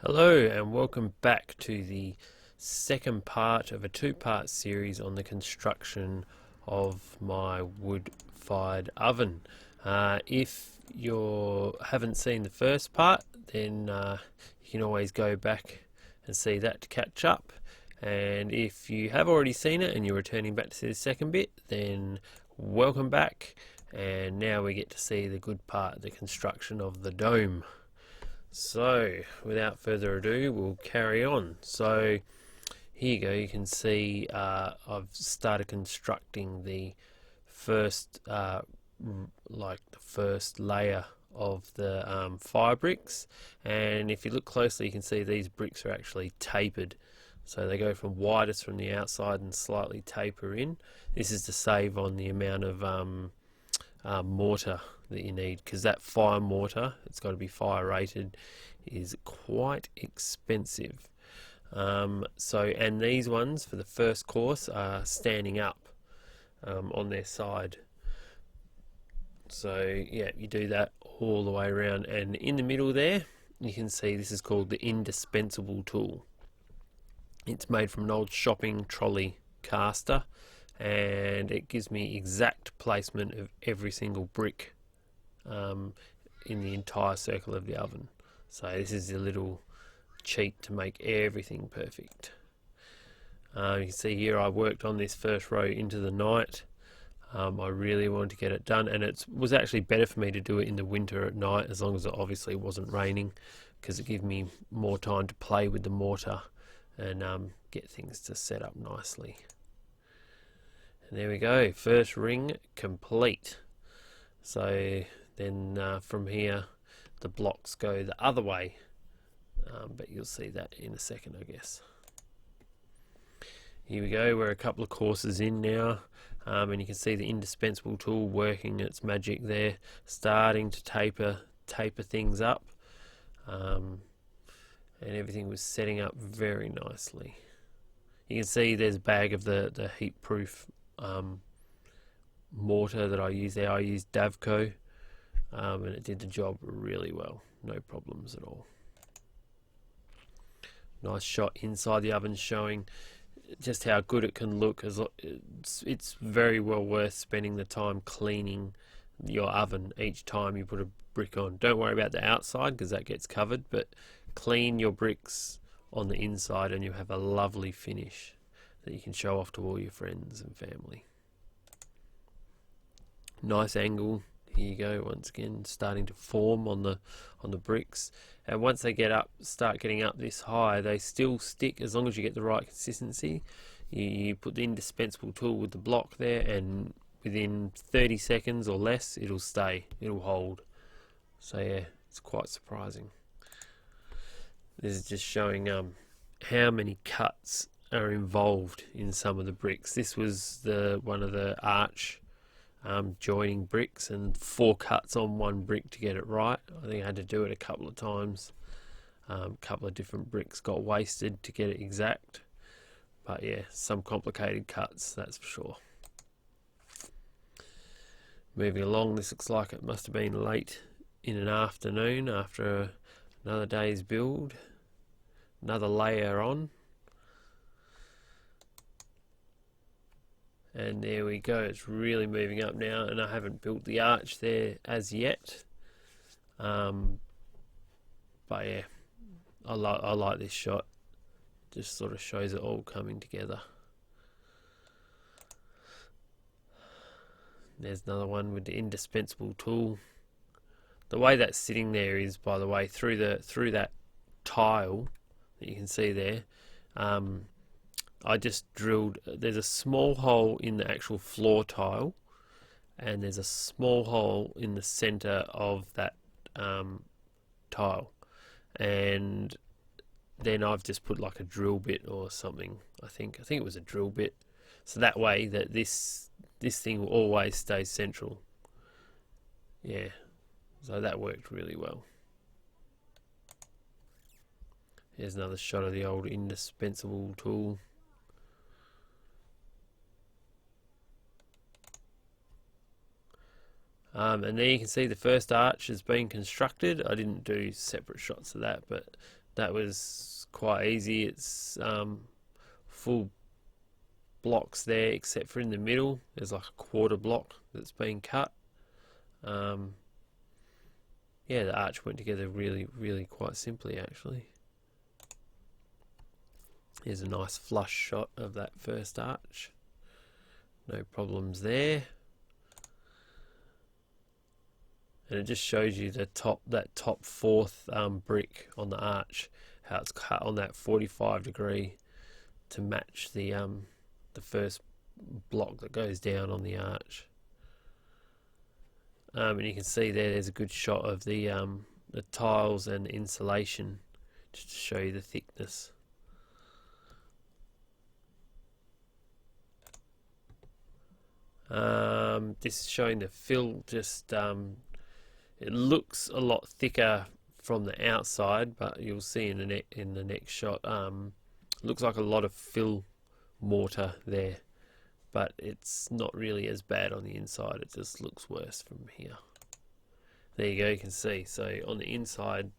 Hello and welcome back to the second part of a two-part series on the construction of my wood-fired oven. If you haven't seen the first part, then you can always go back and see that to catch up. And if you have already seen it and you're returning back to see the second bit, then welcome back. And now we get to see the good part, the construction of the dome. So without further ado, we'll carry on. So here you go, you can see I've started constructing the first the first layer of the fire bricks, and if you look closely you can see these bricks are actually tapered, so they go from widest from the outside and slightly taper in. This is to save on the amount of mortar that you need, because that fire mortar, it's got to be fire rated, is quite expensive. And these ones for the first course are standing up on their side. So yeah, you do that all the way around, and in the middle there you can see this is called the indispensable tool. It's made from an old shopping trolley caster, and it gives me exact placement of every single brick in the entire circle of the oven. So this is a little cheat to make everything perfect. You can see here I worked on this first row into the night. I really wanted to get it done, and it was actually better for me to do it in the winter at night, as long as it obviously wasn't raining, because it gave me more time to play with the mortar and get things to set up nicely. And there we go, first ring complete. So then from here the blocks go the other way, but you'll see that in a second, I guess. Here we go, we're a couple of courses in now, and you can see the indispensable tool working its magic there, starting to taper things up, and everything was setting up very nicely. You can see there's a bag of the heat proof mortar that I use there. I used Davco, and it did the job really well, no problems at all. Nice shot inside the oven showing just how good it can look. It's very well worth spending the time cleaning your oven each time you put a brick on. Don't worry about the outside because that gets covered, but clean your bricks on the inside and you have a lovely finish that you can show off to all your friends and family. Nice angle. Here you go, once again starting to form on the bricks, and once they start getting up this high, they still stick as long as you get the right consistency. You put the indispensable tool with the block there, and within 30 seconds or less it'll hold. So yeah, it's quite surprising. This is just showing how many cuts are involved in some of the bricks. This was one of the arch joining bricks, and 4 cuts on one brick to get it right. I think I had to do it a couple of times. A couple of different bricks got wasted to get it exact, but yeah, some complicated cuts, that's for sure. Moving along, this looks like it must have been late in an afternoon after another day's build. Another layer on. And there we go, it's really moving up now, and I haven't built the arch there as yet. But yeah, I like this shot. Just sort of shows it all coming together. There's another one with the indispensable tool. The way that's sitting there is, by the way, through that tile that you can see there. I just drilled, there's a small hole in the actual floor tile, and there's a small hole in the center of that tile, and then I've just put like a drill bit or something. I think it was a drill bit, so that way that this thing will always stay central. Yeah, so that worked really well. Here's another shot of the old indispensable tool. And there you can see the first arch has been constructed. I didn't do separate shots of that, but that was quite easy. It's full blocks there, except for in the middle there's like a quarter block that's been cut. Yeah, the arch went together really quite simply actually. Here's a nice flush shot of that first arch. No problems there. And it just shows you that top fourth brick on the arch, how it's cut on that 45 degree to match the first block that goes down on the arch. And you can see there's a good shot of the tiles and the insulation, just to show you the thickness. This is showing the fill. Just it looks a lot thicker from the outside, but you'll see in the next shot, looks like a lot of fill mortar there, but it's not really as bad on the inside. It just looks worse from here. There you go, you can see. So on the inside,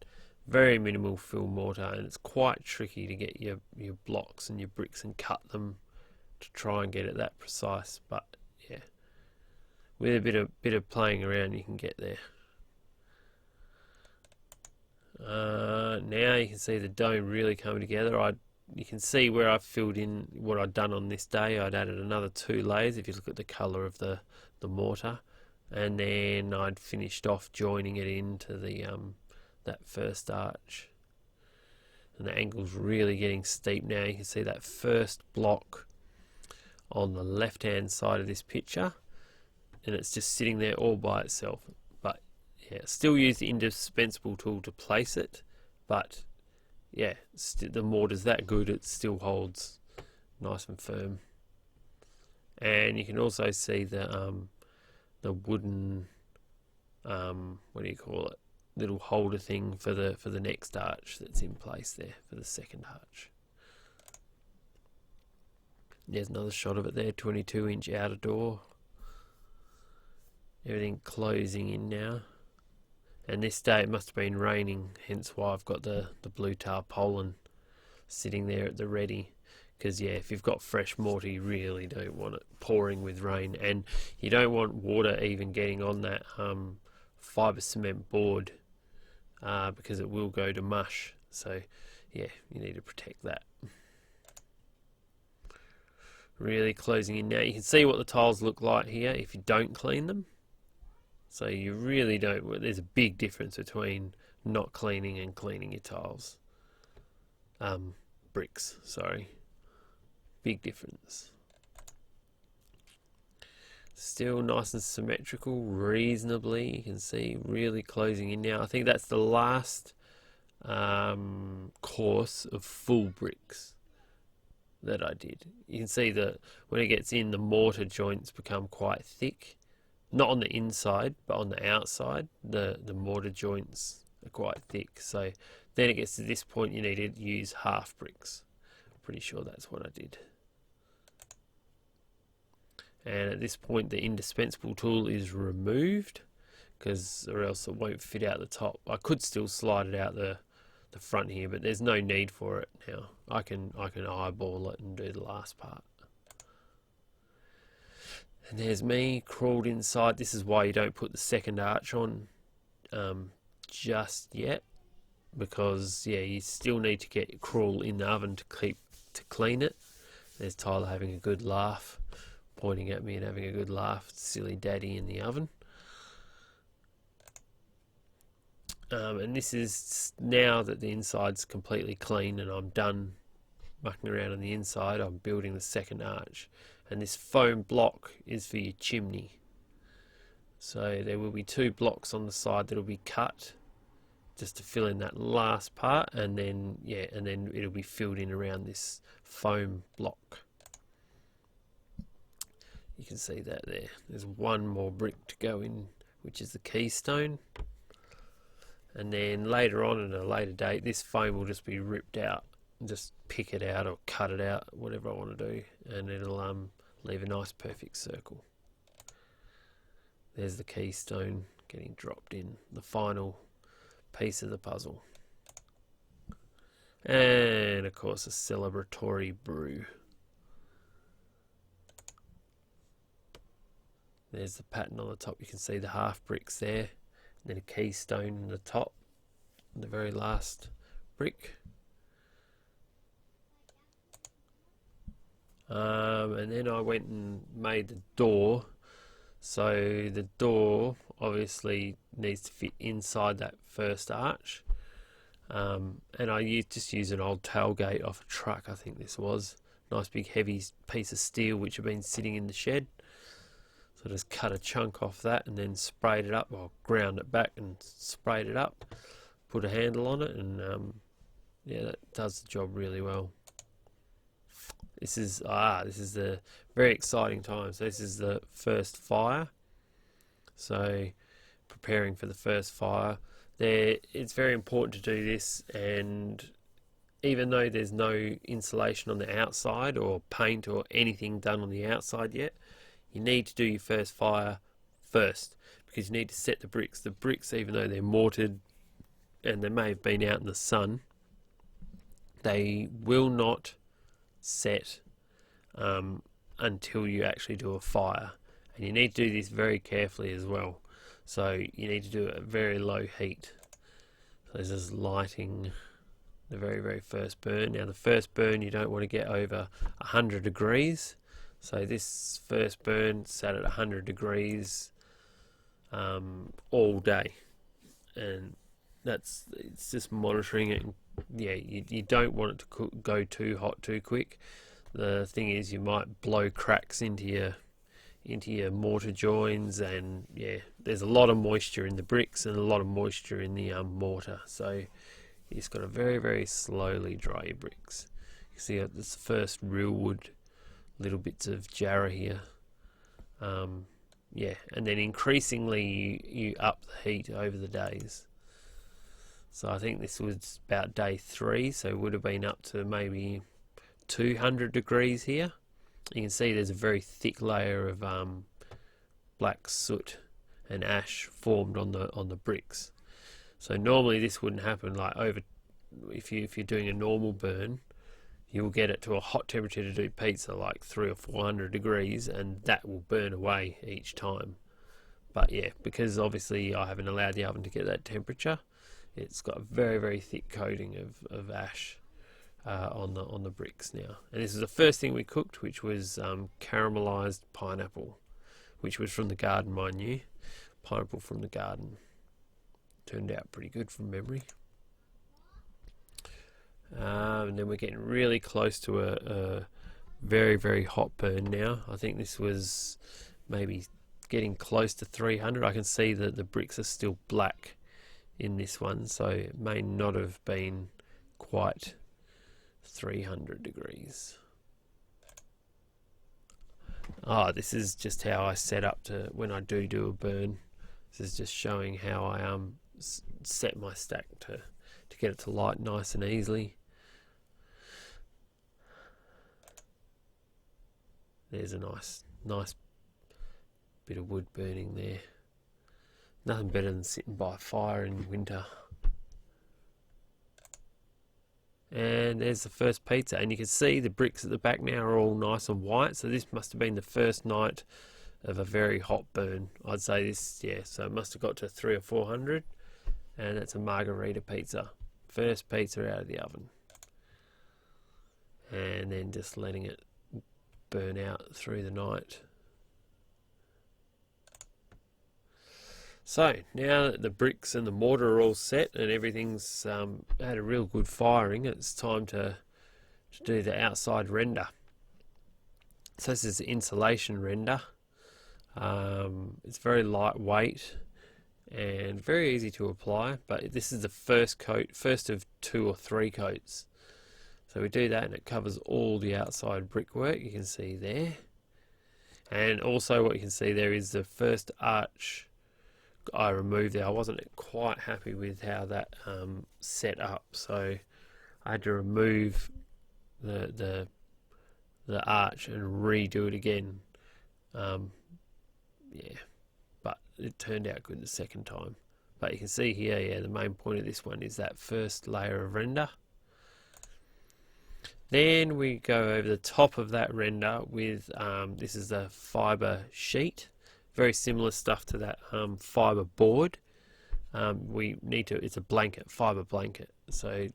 very minimal fill mortar, and it's quite tricky to get your blocks and your bricks and cut them to try and get it that precise. But yeah, with a bit of playing around, you can get there. Now you can see the dome really coming together. You can see where I've filled in what I'd done on this day. I'd added another 2 layers if you look at the colour of the mortar, and then I'd finished off joining it into the that first arch. And the angle's really getting steep now. You can see that first block on the left hand side of this picture, and it's just sitting there all by itself. But yeah, still use the indispensable tool to place it, but yeah, the mortar's that good, it still holds nice and firm. And you can also see the wooden what do you call it, little holder thing for the next arch that's in place there for the second arch. There's another shot of it there, 22-inch outer door. Everything closing in now. And this day it must have been raining, hence why I've got the blue tarpaulin sitting there at the ready. Because yeah, if you've got fresh mortar, you really don't want it pouring with rain, and you don't want water even getting on that fibre cement board, because it will go to mush. So yeah, you need to protect that. Really closing in now. You can see what the tiles look like here if you don't clean them. So you really don't, there's a big difference between not cleaning and cleaning your tiles. Bricks, sorry. Big difference. Still nice and symmetrical, reasonably. You can see really closing in now. I think that's the last course of full bricks that I did. You can see that when it gets in, the mortar joints become quite thick. Not on the inside, but on the outside, the mortar joints are quite thick. So then it gets to this point, you need to use half bricks. Pretty sure that's what I did. And at this point, the indispensable tool is removed, or else it won't fit out the top. I could still slide it out the front here, but there's no need for it now. I can eyeball it and do the last part. And there's me crawled inside. This is why you don't put the second arch on just yet, because yeah, you still need to crawl in the oven to clean it. There's Tyler having a good laugh, pointing at me and having a good laugh. Silly daddy in the oven. And this is now that the inside's completely clean and I'm done mucking around on the inside. I'm building the second arch, and this foam block is for your chimney. So there will be 2 blocks on the side that will be cut just to fill in that last part, and then yeah, and then it'll be filled in around this foam block. You can see that there. There's 1 more brick to go in, which is the keystone. And then later on, at a later date, this foam will just be ripped out. Just pick it out or cut it out, whatever I want to do, and it'll leave a nice perfect circle. There's the keystone getting dropped in, the final piece of the puzzle. And of course a celebratory brew. There's the pattern on the top. You can see the half bricks there, and then a keystone in the top, the very last brick. And then I went and made the door. So the door obviously needs to fit inside that first arch. And I just used an old tailgate off a truck, I think this was. Nice big heavy piece of steel which had been sitting in the shed. So I just cut a chunk off that and then sprayed it up, or ground it back and sprayed it up. Put a handle on it, and yeah, that does the job really well. This is the very exciting time. So this is the first fire. So preparing for the first fire. It's very important to do this, and even though there's no insulation on the outside or paint or anything done on the outside yet, you need to do your first fire first, because you need to set the bricks. The bricks, even though they're mortared and they may have been out in the sun, they will not set until you actually do a fire. And you need to do this very carefully as well. So you need to do it at very low heat. So this is lighting the very first burn. Now the first burn you don't want to get over 100 degrees. So this first burn sat at 100 degrees all day, and it's just monitoring it. Yeah, you don't want it to go too hot too quick. The thing is, you might blow cracks into your mortar joins, and yeah, there's a lot of moisture in the bricks and a lot of moisture in the mortar. So you just got to very slowly dry your bricks. You see, it's the first real wood. Little bits of jarrah here, yeah, and then increasingly you up the heat over the days. So I think this was about day 3, so it would have been up to maybe 200 degrees here. You can see there's a very thick layer of black soot and ash formed on the bricks. So normally this wouldn't happen. Like if you're doing a normal burn, you'll get it to a hot temperature to do pizza, like 300 or 400 degrees, and that will burn away each time. But yeah, because obviously I haven't allowed the oven to get that temperature, it's got a very thick coating of ash on the bricks now. And this is the first thing we cooked, which was caramelized pineapple, which was from the garden, mind you. Pineapple from the garden. Turned out pretty good from memory. And then we're getting really close to a very hot burn now. I think this was maybe getting close to 300. I can see that the bricks are still black in this one, so it may not have been quite 300 degrees. This is just how I set up to when I do a burn. This is just showing how I set my stack to get it to light nice and easily. There's a nice bit of wood burning there. Nothing better than sitting by a fire in winter. And there's the first pizza, and you can see the bricks at the back now are all nice and white. So this must have been the first night of a very hot burn. I'd say this, yeah, so it must have got to 300 or 400, and that's a margarita pizza. First pizza out of the oven. And then just letting it burn out through the night. So now that the bricks and the mortar are all set and everything's had a real good firing, it's time to do the outside render. So this is the insulation render. It's very lightweight and very easy to apply, but this is the first coat, first of 2 or 3 coats. So we do that and it covers all the outside brickwork, you can see there. And also what you can see there is the first arch I removed there. I wasn't quite happy with how that set up, so I had to remove the arch and redo it again. Yeah, but it turned out good the second time. But you can see here, yeah, the main point of this one is that first layer of render. Then we go over the top of that render with this is a fiber sheet, very similar stuff to that fiber board. It's a blanket, fiber blanket, so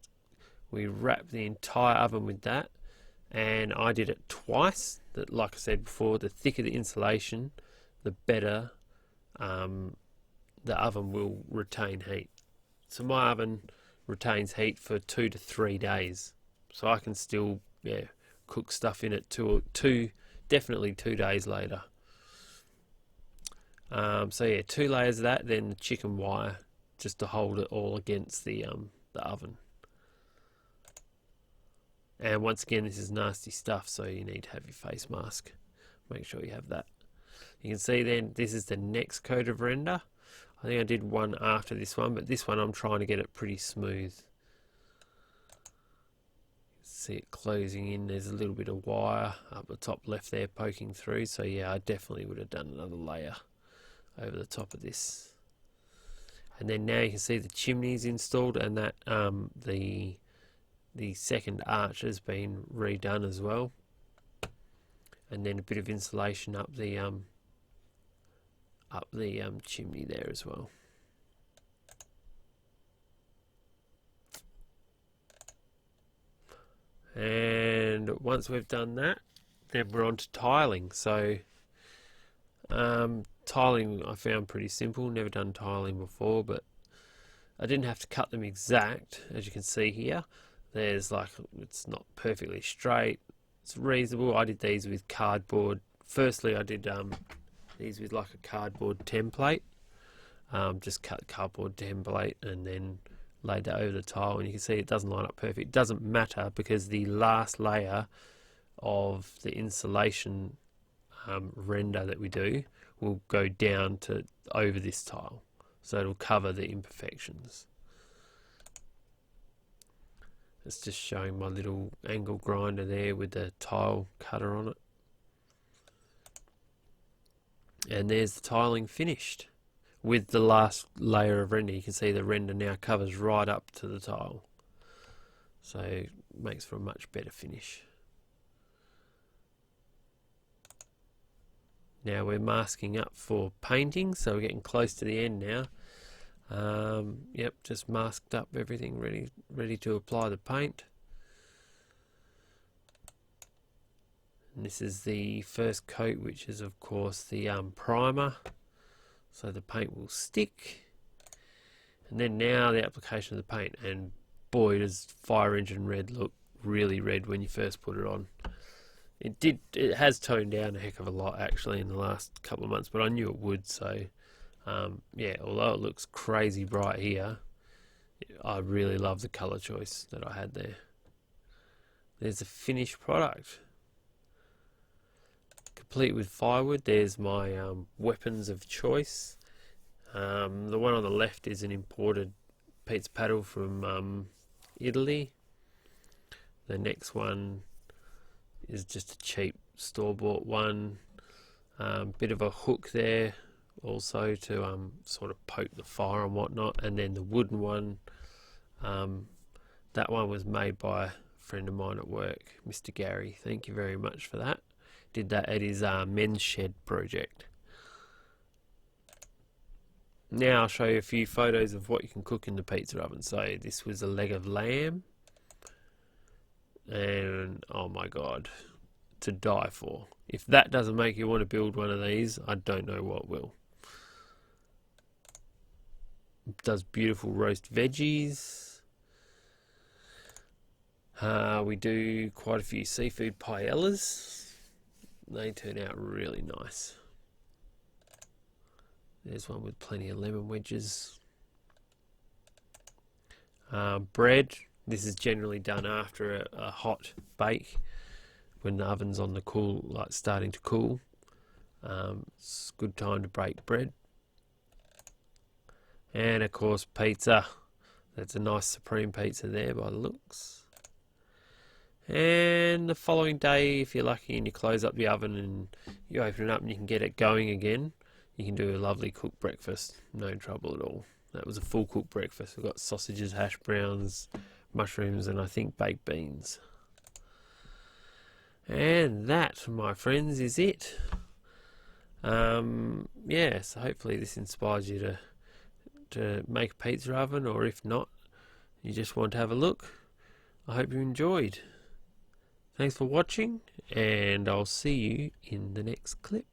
we wrap the entire oven with that, and I did it twice. That, like I said before, the thicker the insulation, the better the oven will retain heat. So my oven retains heat for 2 to 3 days, so I can still cook stuff in it definitely 2 days later. So yeah, 2 layers of that, then the chicken wire just to hold it all against the oven. And once again, this is nasty stuff, so you need to have your face mask. Make sure you have that. You can see then this is the next coat of render. I think I did one after this one, but this one I'm trying to get it pretty smooth. See it closing in. There's a little bit of wire up the top left there poking through, so yeah, I definitely would have done another layer over the top of this. And then now you can see the chimney's installed, and that the second arch has been redone as well, and then a bit of insulation up the chimney there as well. And once we've done that, then we're on to tiling. So tiling I found pretty simple. Never done tiling before, but I didn't have to cut them exact. As you can see here, there's it's not perfectly straight. It's reasonable. I did these with cardboard. Firstly, I did these with like a cardboard template. Just cut cardboard template and then laid that over the tile, and you can see it doesn't line up perfect. It doesn't matter because the last layer of the insulation render that we do will go down to over this tile, so it'll cover the imperfections. It's just showing my little angle grinder there with the tile cutter on it. And there's the tiling finished. With the last layer of render, you can see the render now covers right up to the tile, so it makes for a much better finish. Now we're masking up for painting, so we're getting close to the end now. Yep, just masked up everything, ready to apply the paint. And this is the first coat, which is of course the primer, so the paint will stick. And then now the application of the paint, and boy does Fire Engine Red look really red when you first put it on. It has toned down a heck of a lot actually in the last couple of months, but I knew it would, so yeah, although it looks crazy bright here, I really love the colour choice that I had there. There's a finished product, complete with firewood. There's my weapons of choice. The one on the left is an imported pizza paddle from Italy. The next one is just a cheap store-bought one. Bit of a hook there also to sort of poke the fire and whatnot. And then the wooden one, that one was made by a friend of mine at work, Mr. Gary. Thank you very much for that. Did that at his men's shed project. Now I'll show you a few photos of what you can cook in the pizza oven. So this was a leg of lamb, and oh my god, to die for. If that doesn't make you want to build one of these, I don't know what will. It does beautiful roast veggies. We do quite a few seafood paellas. They turn out really nice. There's one with plenty of lemon wedges. Bread. This is generally done after a hot bake, when the oven's on the cool, like starting to cool. It's a good time to break bread. And of course pizza. That's a nice supreme pizza there by the looks. And the following day, if you're lucky and you close up the oven and you open it up and you can get it going again, you can do a lovely cooked breakfast. No trouble at all. That was a full cooked breakfast. We've got sausages, hash browns, mushrooms, and I think baked beans. And that, my friends, is it. Yeah, so hopefully this inspires you to make a pizza oven, or if not, you just want to have a look. I hope you enjoyed. Thanks for watching, and I'll see you in the next clip.